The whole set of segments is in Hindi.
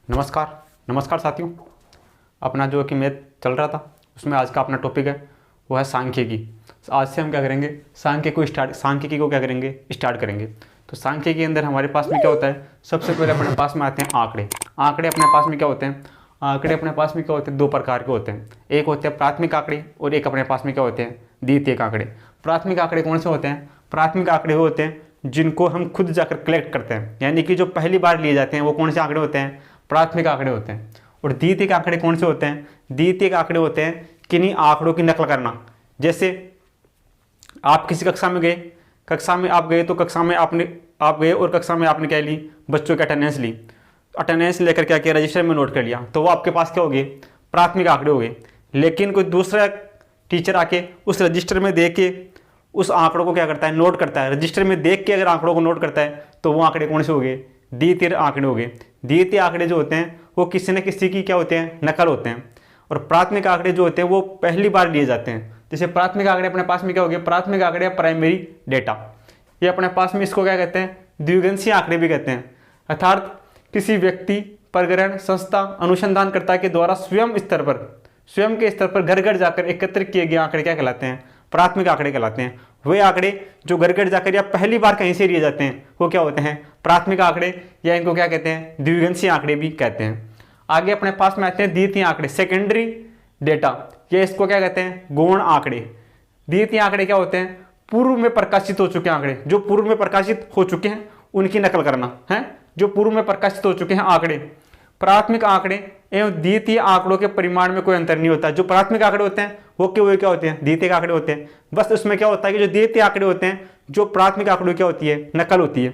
नमस्कार। नमस्कार साथियों। अपना जो कि मैथ चल रहा था उसमें आज का अपना टॉपिक है वो है सांख्यिकी। आज से हम क्या करेंगे, सांख्यिकी को क्या करेंगे, स्टार्ट करेंगे। तो सांख्यिकी के अंदर हमारे पास में क्या होता है, सबसे पहले अपने पास में आते हैं आंकड़े। आंकड़े अपने पास में क्या होते हैं, आंकड़े अपने पास में क्या होते हैं, दो प्रकार के होते हैं। एक होते हैं प्राथमिक आंकड़े और एक अपने पास में क्या होते हैं, द्वितीयक आंकड़े। प्राथमिक आंकड़े कौन से होते हैं, प्राथमिक आंकड़े वो होते हैं जिनको हम खुद जाकर कलेक्ट करते हैं, यानी कि जो पहली बार लिए जाते हैं वो कौन से आंकड़े होते हैं, प्राथमिक आंकड़े होते हैं। और द्वितीयक आंकड़े कौन से होते हैं, द्वितीयक आंकड़े होते हैं किन्हीं आंकड़ों की नकल करना। जैसे आप किसी कक्षा में गए, कक्षा में आप गए तो कक्षा में आप गए और कक्षा में आपने क्या ली, बच्चों की अटेंडेंस ली। अटेंडेंस लेकर क्या किया, रजिस्टर में नोट कर लिया, तो वो आपके पास क्या हो गए, प्राथमिक आंकड़े हो गए। लेकिन कोई दूसरा टीचर आके उस रजिस्टर में देख के उस आंकड़ों को क्या करता है, नोट करता है। रजिस्टर में देख के अगर आंकड़ों को नोट करता है तो वो आंकड़े कौन से हो गए, द्वितीय आंकड़े हो गए। द्वितीय आंकड़े जो होते हैं वो किसी न किसी की क्या होते हैं, नकल होते हैं। और प्राथमिक आंकड़े जो होते हैं वो पहली बार लिए जाते हैं। जैसे प्राथमिक आंकड़े अपने पास में क्या हो गए, प्राथमिक आंकड़े प्राइमरी डेटा, ये अपने पास में इसको क्या कहते हैं, द्विगंशीय आंकड़े भी कहते हैं। अर्थात किसी व्यक्ति, प्रकरण, संस्था, अनुसंधानकर्ता के द्वारा स्वयं के स्तर पर घर घर जाकर एकत्रित किए गए आंकड़े क्या कहलाते हैं, प्राथमिक आंकड़े कहलाते हैं। वे आंकड़े जो घर घर जाकर या पहली बार कहीं से लिए जाते हैं वो क्या होते हैं, प्राथमिक आंकड़े, या इनको क्या कहते हैं, द्विगंशीय आंकड़े भी कहते हैं। आगे अपने पास में आते हैं द्वितीय आंकड़े, सेकेंडरी डेटा, या इसको क्या कहते हैं, गौण आंकड़े। द्वितीय आंकड़े क्या होते हैं, पूर्व में प्रकाशित हो चुके आंकड़े, जो पूर्व में प्रकाशित हो चुके हैं उनकी नकल करना है, जो पूर्व में प्रकाशित हो चुके हैं आंकड़े। प्राथमिक आंकड़े एवं द्वितीय आंकड़ों के परिमाण में कोई अंतर नहीं होता। जो प्राथमिक आंकड़े होते हैं वो क्या होते हैं, द्वितीय आंकड़े होते हैं। बस उसमें क्या होता है कि जो द्वितीय आंकड़े होते हैं, जो प्राथमिक आंकड़ों क्या होती है, नकल होती है।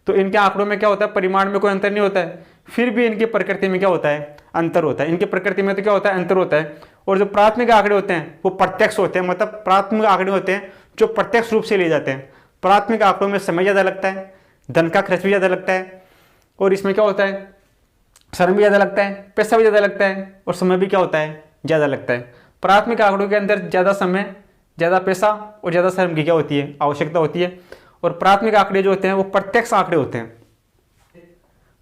तो इनके आंकड़ों में क्या होता है, परिमाण में कोई अंतर नहीं होता है, फिर भी इनकी प्रकृति में क्या होता है, अंतर होता है। इनकी प्रकृति में तो क्या होता है, अंतर होता है। और जो प्राथमिक आंकड़े होते हैं वो प्रत्यक्ष होते हैं, मतलब प्राथमिक आंकड़े होते हैं जो प्रत्यक्ष रूप से लिए जाते हैं। प्राथमिक आंकड़ों में समय ज़्यादा लगता है, धन का खर्च भी ज़्यादा लगता है, और इसमें क्या होता है, श्रम भी ज़्यादा लगता है, पैसा भी ज़्यादा लगता है, और समय भी क्या होता है, ज़्यादा लगता है। प्राथमिक आंकड़ों के अंदर ज़्यादा समय, ज़्यादा पैसा और ज़्यादा श्रम की क्या होती है, आवश्यकता होती है। और प्राथमिक आंकड़े जो होते हैं वो प्रत्यक्ष आंकड़े होते हैं।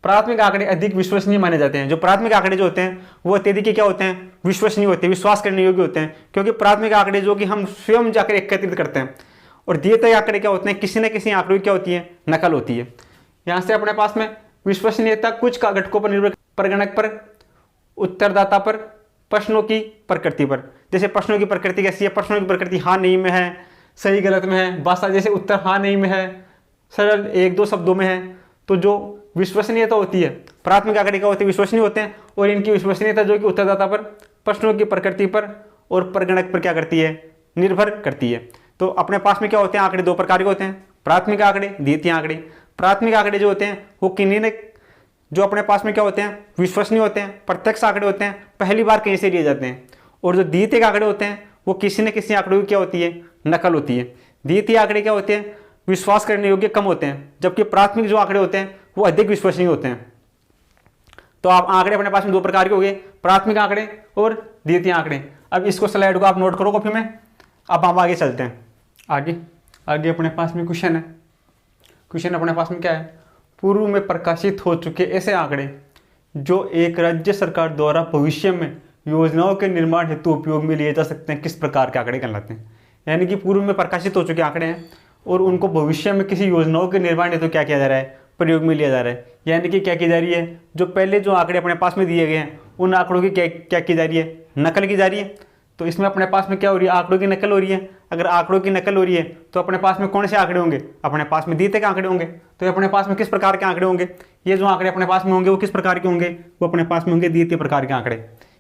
प्राथमिक आंकड़े अधिक विश्वसनीय माने जाते हैं। जो प्राथमिक आंकड़े जो होते हैं वो अत्यधिक क्या होते हैं, विश्वसनीय होते हैं, विश्वास करने योग्य होते हैं, क्योंकि प्राथमिक आंकड़े जो कि हम स्वयं जाकर एकत्रित करते हैं। और द्वितीय आंकड़े क्या होते हैं, किसी न किसी आंकड़ों की क्या होती है, नकल होती है। यहाँ से अपने पास में विश्वसनीयता कुछ का घटकों पर निर्भर, प्रगणक पर, उत्तरदाता पर, प्रश्नों की प्रकृति पर। जैसे प्रश्नों की प्रकृति कैसी है, प्रश्नों की प्रकृति हाँ नहीं में है, सही गलत में है, भाषा जैसे उत्तर हाँ नहीं में है, सरल एक दो शब्दों में है। तो जो विश्वसनीयता होती है, प्राथमिक आंकड़े क्या होते हैं, विश्वसनीय होते हैं। और इनकी विश्वसनीयता जो कि उत्तरदाता पर, प्रश्नों की प्रकृति पर और प्रगणक पर क्या करती है, निर्भर करती है। तो अपने पास में क्या होते हैं, आंकड़े दो प्रकार के होते हैं, प्राथमिक आंकड़े, द्वितीय आंकड़े। प्राथमिक आंकड़े जो होते हैं वो किन्हीं ने, जो अपने पास में क्या होते हैं, विश्वसनीय होते हैं, प्रत्यक्ष आंकड़े होते हैं, पहली बार कहीं से लिए जाते हैं। और जो द्वितीय आंकड़े होते हैं वो किसी न किसी आंकड़ों की क्या होती है, नकल होती है। द्वितीय आंकड़े क्या होते हैं, विश्वास करने योग्य कम होते हैं, जबकि प्राथमिक जो आंकड़े होते हैं वो अधिक विश्वसनीय होते हैं। तो आप आंकड़े अपने पास में दो प्रकार के हो गए, प्राथमिक आंकड़े और द्वितीय आंकड़े। अब इसको स्लाइड को आप नोट करो कॉपी में। अब हम आगे चलते हैं, आगे अपने पास में क्वेश्चन है। क्वेश्चन अपने पास में क्या है, पूर्व में प्रकाशित हो चुके ऐसे आंकड़े जो एक राज्य सरकार द्वारा भविष्य में योजनाओं के निर्माण हेतु उपयोग में लिए जा सकते हैं, किस प्रकार के आंकड़े कहलाते हैं। यानी कि पूर्व में प्रकाशित हो चुके आंकड़े हैं और उनको भविष्य में किसी योजनाओं के निर्माण हेतु क्या किया जा रहा है, प्रयोग में लिया जा रहा है। यानी कि क्या की जा रही है, जो पहले जो आंकड़े अपने पास में दिए गए हैं उन आंकड़ों की क्या की जा रही है, नकल की जा रही है। तो इसमें अपने पास में क्या हो रही है, आंकड़ों की नकल हो रही है। अगर आंकड़ों की नकल हो रही है तो अपने पास में कौन से आंकड़े होंगे, अपने पास में द्वितीय आंकड़े होंगे। तो अपने पास में किस प्रकार के आंकड़े होंगे, ये जो आंकड़े अपने पास में होंगे वो किस प्रकार के होंगे, वो अपने पास में होंगे द्वितीय प्रकार के आंकड़े।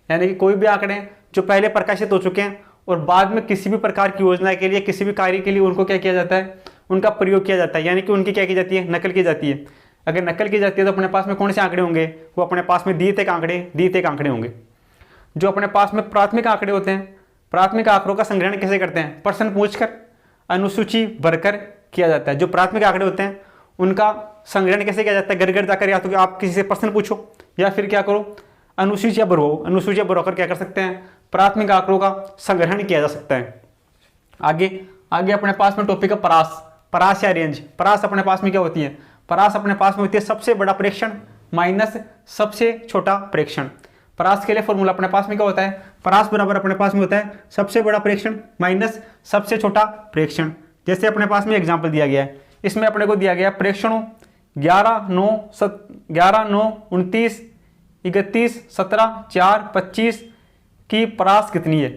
यानी कि कोई भी आंकड़े जो पहले प्रकाशित हो चुके हैं और बाद में किसी भी प्रकार की योजना के लिए, किसी भी कार्य के लिए उनको क्या किया जाता है, उनका प्रयोग किया जाता है। यानी कि उनकी क्या की जाती है, नकल की जाती है। अगर नकल की जाती है तो अपने पास में कौन से आंकड़े होंगे, वो अपने पास में द्वितीय आंकड़े होंगे। जो अपने पास में प्राथमिक आंकड़े होते हैं, प्राथमिक आंकड़ों का संग्रहण कैसे करते हैं, प्रश्न पूछकर, अनुसूची भरकर किया जाता है। जो प्राथमिक आंकड़े होते हैं उनका संग्रहण कैसे किया जाता है, घर घर जाकर या तो आप किसी से प्रश्न पूछो या फिर क्या करो, अनुसूचियाँ भरकर क्या कर सकते हैं, प्राथमिक आंकड़ों का संग्रहण किया जा सकता है। आगे अपने पास में टॉपिक है परास या रेंज। परास अपने पास में क्या होती है, परास अपने पास में होती है सबसे बड़ा प्रेक्षण माइनस सबसे छोटा प्रेक्षण। परास के लिए फॉर्मूला अपने पास में क्या होता है, परास बराबर अपने पास में होता है सबसे बड़ा प्रेक्षण माइनस सबसे छोटा प्रेक्षण। जैसे अपने पास में एग्जाम्पल दिया गया है, इसमें अपने को दिया गया प्रेक्षणों 11, 9, 29, 31, 17, 4, 25 की परास कितनी है।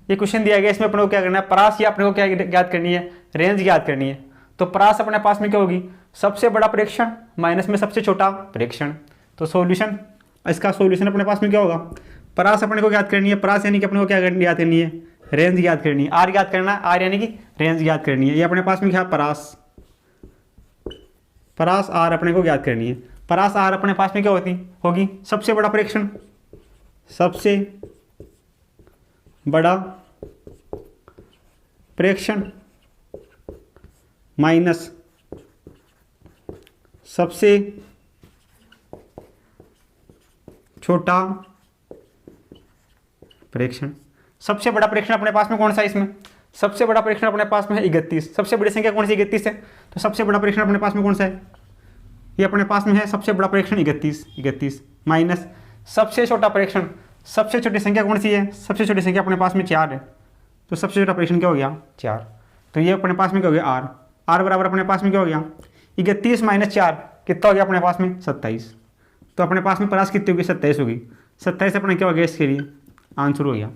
ये क्वेश्चन दिया गया, इसमें अपने को क्या करना है, परास या अपने को क्या ज्ञात करनी है, रेंज ज्ञात करनी है। तो परास अपने पास में क्या होगी, सबसे बड़ा प्रेक्षण माइनस में सबसे छोटा प्रेक्षण। तो सॉल्यूशन, इसका सॉल्यूशन अपने पास में क्या होगा, परास अपने को ज्ञात करनी है, परास यानी कि अपने को क्या ज्ञात करनी है, रेंज ज्ञात करनी है। आर ज्ञात करना है, आर यानी कि रेंज ज्ञात करनी है। ये अपने पास में क्या, परास आर अपने को ज्ञात करनी है। परास आर अपने पास में क्या होगी, सबसे बड़ा प्रेक्षण, सबसे बड़ा प्रेक्षण माइनस सबसे छोटा प्रेक्षण। सबसे बड़ा प्रेक्षण अपने पास में कौन सा है, इसमें सबसे बड़ा प्रेक्षण अपने पास में है 31। सबसे बड़ी संख्या कौन सी 31 है, तो सबसे बड़ा प्रेक्षण अपने पास में कौन सा है, ये अपने पास में है सबसे बड़ा प्रेक्षण 31 माइनस सबसे छोटा प्रेक्षण, सबसे छोटी संख्या कौन सी है, सबसे छोटी संख्या अपने पास में 4 है। तो सबसे छोटा प्रेक्षण क्या हो गया, 4। तो ये अपने पास में क्या हो गया, आर बराबर अपने पास में क्या हो गया, 31 माइनस 4 कितना हो गया अपने पास में, 27। तो अपने पास में परास कितनी होगी, 27 होगी। 27 अपने क्या हो गया, इसके लिए आंसर हो गया।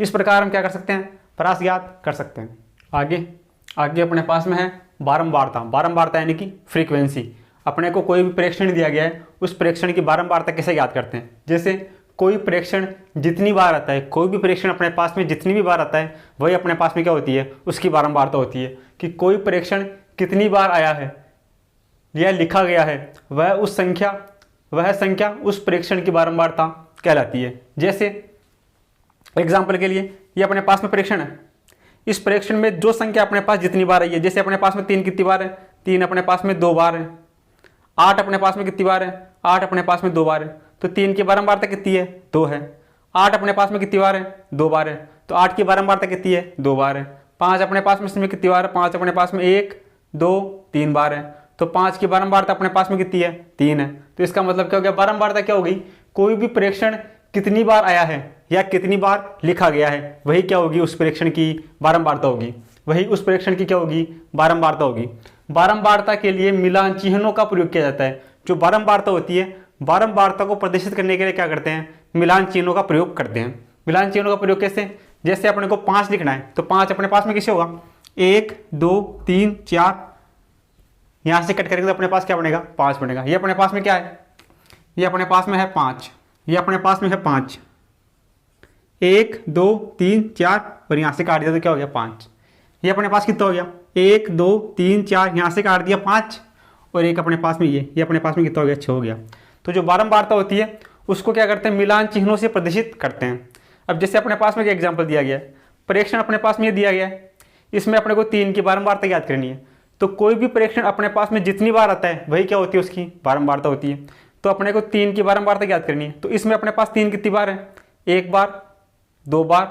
इस प्रकार हम क्या कर सकते हैं, परास ज्ञात कर सकते हैं। आगे अपने पास में है बारंबारता यानी कि फ्रीक्वेंसी। अपने को कोई भी प्रेक्षण दिया गया है, उस प्रेक्षण की बारंबारता कैसे ज्ञात करते हैं। जैसे कोई प्रेक्षण जितनी बार आता है, कोई भी प्रेक्षण अपने पास में जितनी भी बार आता है, वही अपने पास में क्या होती है, उसकी बारंबारता होती है। कि कोई प्रेक्षण कितनी बार आया है या लिखा गया है, वह संख्या उस प्रेक्षण की बारंबारता कहलाती है। जैसे एग्जाम्पल के लिए, ये अपने पास में प्रेक्षण है, इस प्रेक्षण में जो संख्या अपने पास जितनी बार आई है, जैसे अपने पास में 3 कितनी बार है, 3 अपने पास में 2 बार है। 8 अपने पास में कितनी बार है, 8 अपने पास में 2 बार है। तो 3 की बारंबारता कितनी है, 2 है। 8 अपने पास में कितनी बार है, 2 बार है। तो 8 की बारंबारता कितनी है, 2 बार है। 5 अपने पास में इसमें कितनी बार है, 5 अपने पास में 1, 2, 3 बार है। तो 5 की बारंबारता अपने पास में कितनी है, 3 है। तो इसका मतलब क्या हो गया, बारंबारता क्या हो गई, कोई भी प्रेक्षण कितनी बार आया है या कितनी बार लिखा गया है, वही क्या होगी, उस प्रेक्षण की बारंबारता होगी। वही उस प्रेक्षण की क्या होगी, बारंबारता होगी। बारंबारता के लिए मिलान चिन्हों का प्रयोग किया जाता है। जो बारंबारता होती है, बारंबारता को प्रदर्शित करने के लिए क्या करते हैं, मिलान चिन्हों का प्रयोग करते हैं। मिलान चिन्हों का प्रयोग कैसे, जैसे अपने को 5 लिखना है, तो 5 अपने पास में किसे होगा, 1, 2, 3, 4, यहां से कट करेंगे तो अपने पास क्या बनेगा, 5 बनेगा। ये अपने पास में क्या है, ये अपने पास में है 5, ये अपने पास में है 5, 1, 2, 3, 4 और यहां से काट दिया तो क्या हो गया, 5। ये अपने पास कितना हो गया, 1, 2, 3, 4, यहां से काट दिया 5 और एक अपने पास में ये अपने पास में कितना हो गया, 6 हो गया। तो जो बारंबारता होती है उसको क्या करते हैं, मिलान चिन्हों से प्रदर्शित करते हैं। अब जैसे अपने पास में एक एग्जाम्पल दिया गया है, प्रेक्षण अपने पास में ये दिया गया है, इसमें अपने को 3 की बारंबारता याद करनी है। तो कोई भी प्रेक्षण अपने पास में जितनी बार आता है वही क्या होती है, उसकी बारंबारता होती है। तो अपने को 3 की बारंबारता याद करनी है। तो इसमें अपने पास 3 कितनी बार है, 1 बार, 2 बार,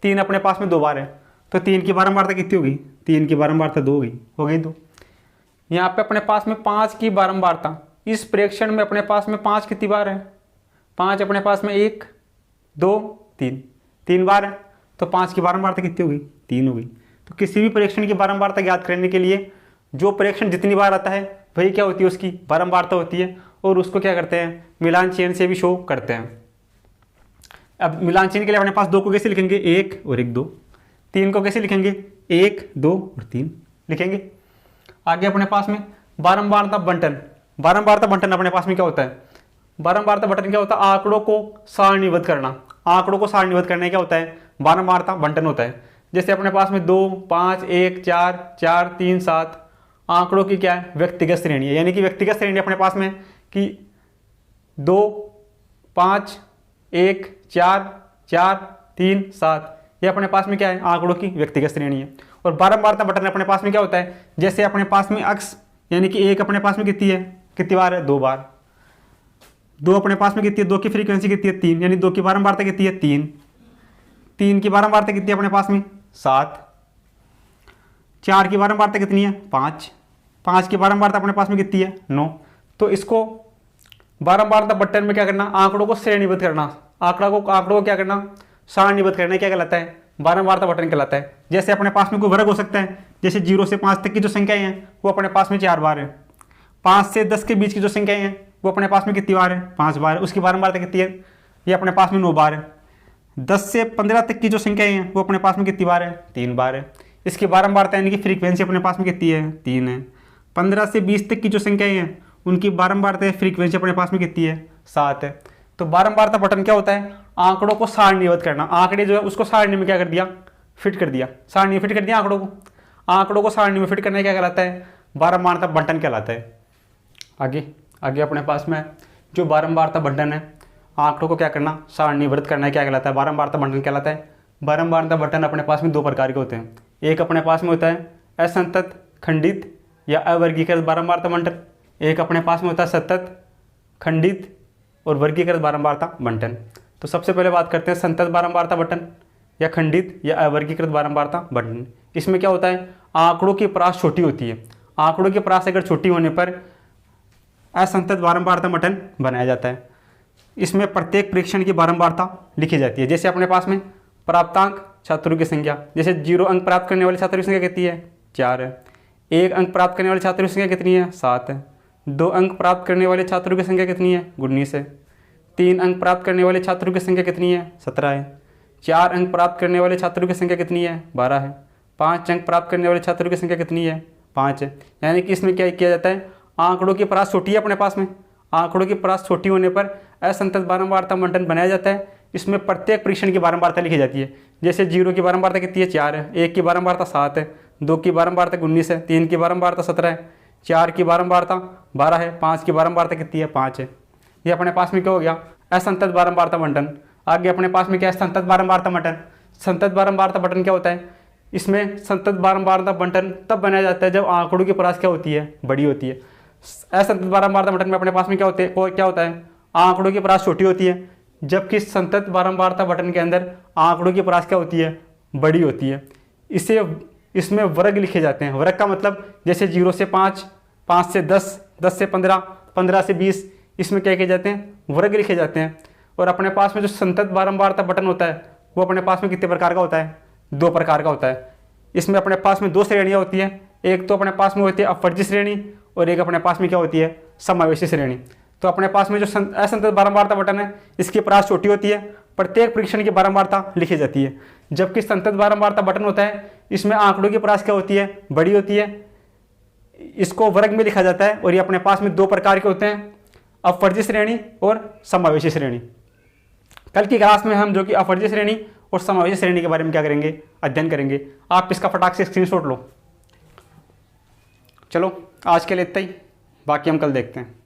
3 अपने पास में 2 बार है। तो 3 की बारंबारता कितनी होगी, 3 की बारंबारता 2 हो गई 2। यहाँ पे अपने पास में 5 की बारंबारता, इस प्रेक्षण में अपने पास में 5 कितनी बार है, 5 अपने पास में 1, 2, 3 बार है। तो 5 की बारंबारता कितनी होगी, 3 होगी। तो किसी भी प्रेक्षण की बारंबारता ज्ञात करने के लिए जो प्रेक्षण जितनी बार आता है वही क्या होती है, उसकी बारंबारता होती है। और उसको क्या करते हैं, मिलान चिन्ह से भी शो करते हैं। अब मिलान चिन्ह के लिए अपने पास 2 को कैसे लिखेंगे, 1 और 1, 2। 3 को कैसे लिखेंगे, 1, 2 और 3 लिखेंगे। आगे अपने पास में बारंबारता बंटन अपने पास में क्या होता है, बारंबारता बंटन क्या होता है, आंकड़ों को सारणीबद्ध करना। आंकड़ों को सारणीबद्ध करने क्या होता है, बारंबारता बंटन होता है। जैसे अपने पास में 2, 5, 1, 4, 4, 3, 7 आंकड़ों की क्या है, व्यक्तिगत श्रेणी है। यानी कि व्यक्तिगत श्रेणी अपने पास में कि 2, 5, 1, 4, 4, 3, 7 ये अपने पास में क्या है, आंकड़ों की व्यक्तिगत श्रेणी है। और बारंबारता बटन अपने पास में क्या होता है, जैसे अपने पास में अक्स यानी कि 1 अपने पास में कितनी बार है, 2 बार। 2 अपने पास में कितनी है, 2 की फ्रीक्वेंसी कितनी है, 3, यानी 2 की बारंबारता कितनी है, 3। 3 की बारंबारता कितनी है अपने पास में, 7। 4 की बारंबारता कितनी है, 5। 5 की बारंबारता अपने पास में कितनी है, 9। तो इसको बारंबारता बटन में क्या करना, आंकड़ों को श्रेणीबद्ध करना, आंकड़ों को क्या करना, सारणीबद्ध करना, क्या कहलाता है, बारंबारता बटन कहलाता है। जैसे अपने पास में कोई वर्ग हो सकता है, जैसे 0 से 5 तक की जो संख्याएं हैं वो अपने पास में 4 बार है। 5 से 10 के बीच की जो संख्याएं हैं वो अपने पास में कितनी बार है, 5 बार है। उसकी बारंबारता कितनी है, ये अपने पास में 9 बार है। 10 से 15 तक की जो संख्याएं हैं वो अपने पास में कितनी बार है, 3 बार है। इसकी बारंबारता यानी कि फ्रीक्वेंसी अपने पास में कितनी है, 3 है। 15 से 20 तक की जो संख्याएं हैं उनकी बारंबारता फ्रीक्वेंसी अपने पास में कितनी है, 7 है। तो बारंबारता बटन क्या होता है, आंकड़ों को सारणीबद्ध करना, आंकड़े जो है उसको सारणी में क्या कर दिया, फिट कर दिया, सारणी में फिट कर दिया आंकड़ों को सारणी में फिट करना क्या कहलाता है, बारंबारता बटन कहलाता है। आगे अपने पास में जो बारंबारता बटन है, आंकड़ों को क्या करना, सारणीबद्ध करना है, क्या कहलाता है, बारंबारता बटन कहलाता है। बारंबारता बटन अपने पास में 2 प्रकार के होते हैं। एक अपने पास में होता है असंतत, खंडित या अवर्गीकृत बारंबारता बंटन। एक अपने पास में होता है सतत, खंडित और वर्गीकृत बारंबारता बंटन। तो सबसे पहले बात करते हैं संतत बारंबारता बटन या खंडित या अवर्गीकृत बारंबारता बटन। इसमें क्या होता है, आंकड़ों की परास छोटी होती है। आंकड़ों की परास अगर छोटी होने पर असंतत बारंबारता बटन बनाया जाता है। इसमें प्रत्येक परीक्षण की बारंबारता लिखी जाती है। जैसे अपने पास में प्राप्तांक छात्रों की संख्या, जैसे 0 अंक प्राप्त करने वाले छात्रों की संख्या कितनी है, 4 है। 1 अंक प्राप्त करने वाले छात्रों की संख्या कितनी है, 7 है। 2 अंक प्राप्त करने वाले छात्रों की संख्या कितनी है, 19 है। 3 अंक प्राप्त करने वाले छात्रों की संख्या कितनी है, 17 है। 4 अंक प्राप्त करने वाले छात्रों की संख्या कितनी है, 12 है। 5 अंक प्राप्त करने वाले छात्रों की संख्या कितनी है, 5 है। यानी कि इसमें क्या किया जाता है, आंकड़ों की परास छोटी है अपने पास में, आंकड़ों की परास छोटी होने पर असंतत बारंबारता बंटन बनाया जाता है। इसमें प्रत्येक परीक्षण की बारंबारता लिखी जाती है। जैसे 0 की बारंबारता कितनी है, 4 है। 1 की बारंबारता 7 है। 2 की बारंबारता 19 है। 3 की बारंबारता 17 है। 4 की बारंबारता 12 है। 5 की बारंबारता कितनी है, 5 है। ये अपने पास में क्या हो गया, असंतत बारंबारता बंटन। आगे अपने पास में क्या है, संतत बारंबारता बंटन। संतत बारंबारता बंटन क्या होता है, इसमें संतत बारंबारता बंटन तब बनाया जाता है जब आंकड़ों की परास क्या होती है, बड़ी होती है। असंतत बारंबारता बटन में अपने पास में क्या होता है, आंकड़ों की परास छोटी होती है, जबकि संतत बारंबारता बटन के अंदर आंकड़ों की परास क्या होती है, बड़ी होती है। इसमें वर्ग लिखे जाते हैं। वर्ग का मतलब जैसे 0 से 5, 5 से 10, 10 से 15, 15 से 20, इसमें क्या किए जाते हैं, वर्ग लिखे जाते हैं। और अपने पास में जो संतत बारंबारता बटन होता है वो अपने पास में कितने प्रकार का होता है, 2 प्रकार का होता है। इसमें अपने पास में 2 श्रेणियाँ होती हैं। एक तो अपने पास में होती है अपवर्जित श्रेणी और एक अपने पास में क्या होती है, समावेशी श्रेणी। तो अपने पास में जो असंतत बारंबारता बटन है इसकी परास छोटी होती है, प्रत्येक परीक्षण की बारंबारता लिखी जाती है। जबकि संतत बारंबारता बटन होता है इसमें आंकड़ों की परास क्या होती है, बड़ी होती है, इसको वर्ग में लिखा जाता है। और ये अपने पास में 2 प्रकार के होते हैं, अपवर्जित श्रेणी और समावेशी श्रेणी। कल की क्लास में हम जो कि अपवर्जित श्रेणी और समावेशी श्रेणी के बारे में क्या करेंगे, अध्ययन करेंगे। आप इसका फटाक से स्क्रीनशॉट लो। चलो आज के लिए इतना ही, बाकी हम कल देखते हैं।